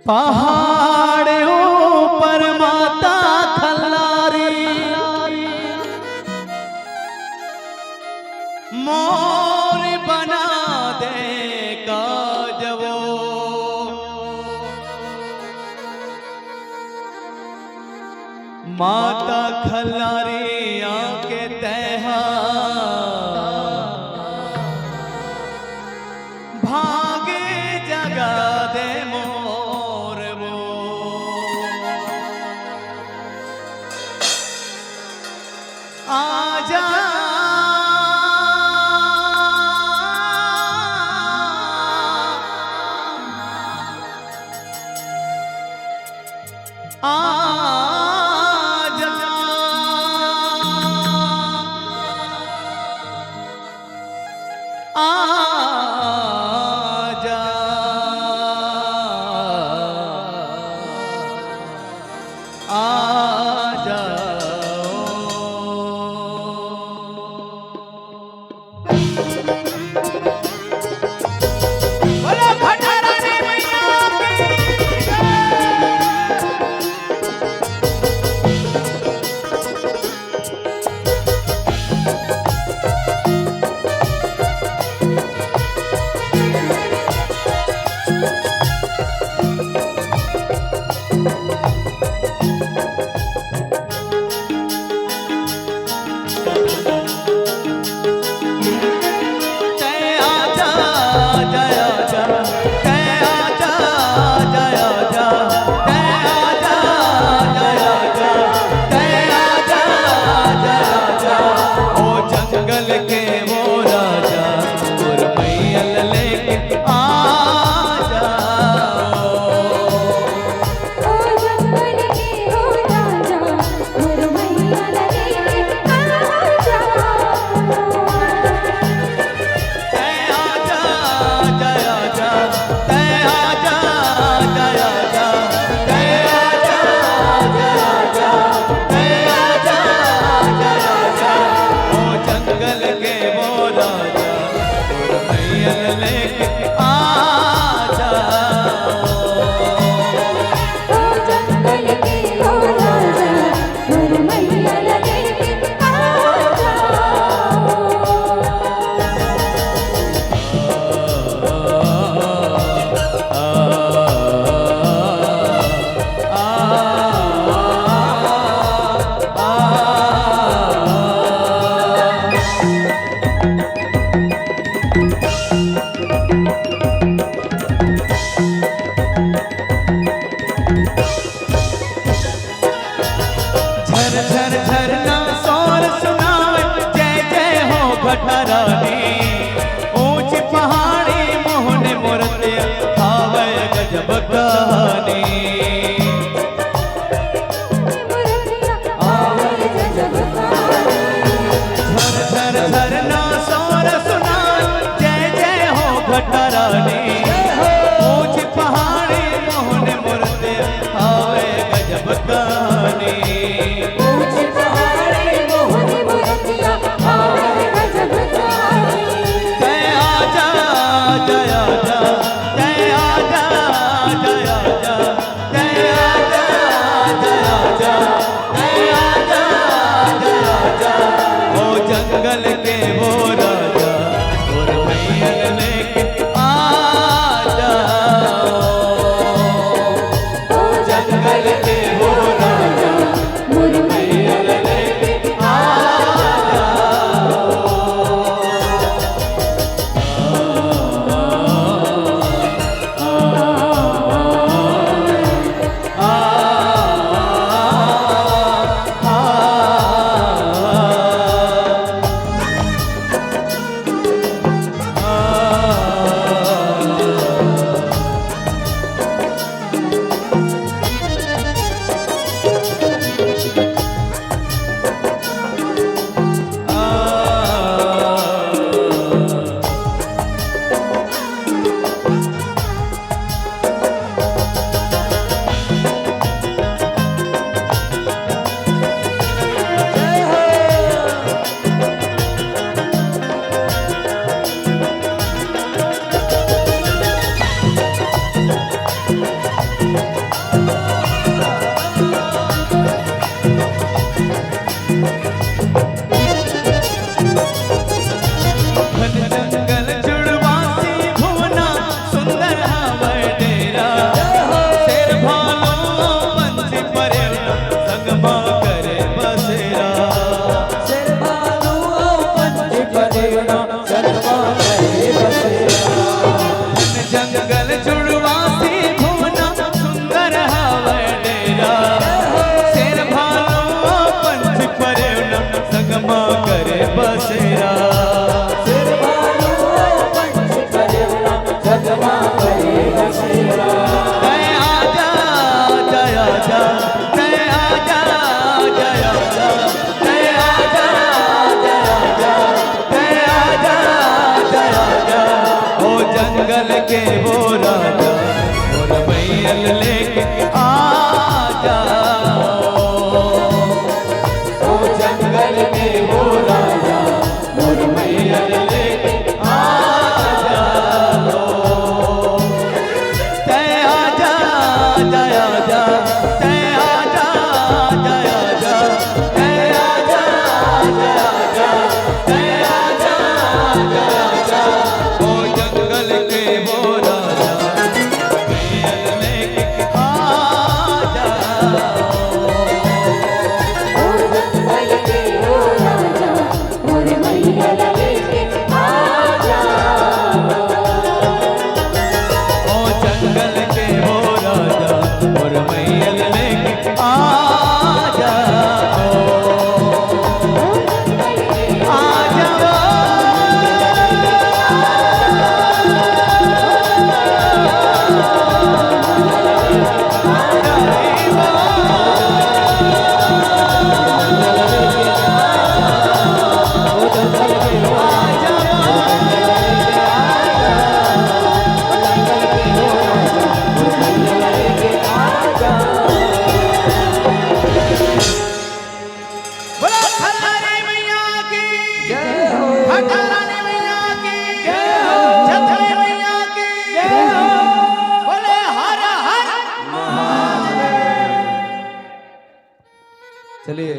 पहाड़ ऊपर माता खल्लारी मोर बना देगा जब माता खल्लारी आके तहा भागे जगा दे मोर वो आजा के वो राजा और मैयल लेके आजा जय आजा जय आजा जय आजा जय आजा जय आजा जय आजा जय आजा जय आजा ओ जंगल के वो राजा और मैयल लेके आजा ओ जंगल के वो राजा और मैयल लेके आजा जय आजा जय आजा जय आजा जय आजा जय आजा जय आजा जय आजा जय आजा ओ जंगल के वो राजा मैयल लेके आजा ओ जंगल के वो राजा और मैयल लेके आजा आजा बोलो खल्लारी मैया की जय हो, खटारानी मैया की जय हो, छतरी मैया की जय हो, बोले हर हर महादेव। चलिए।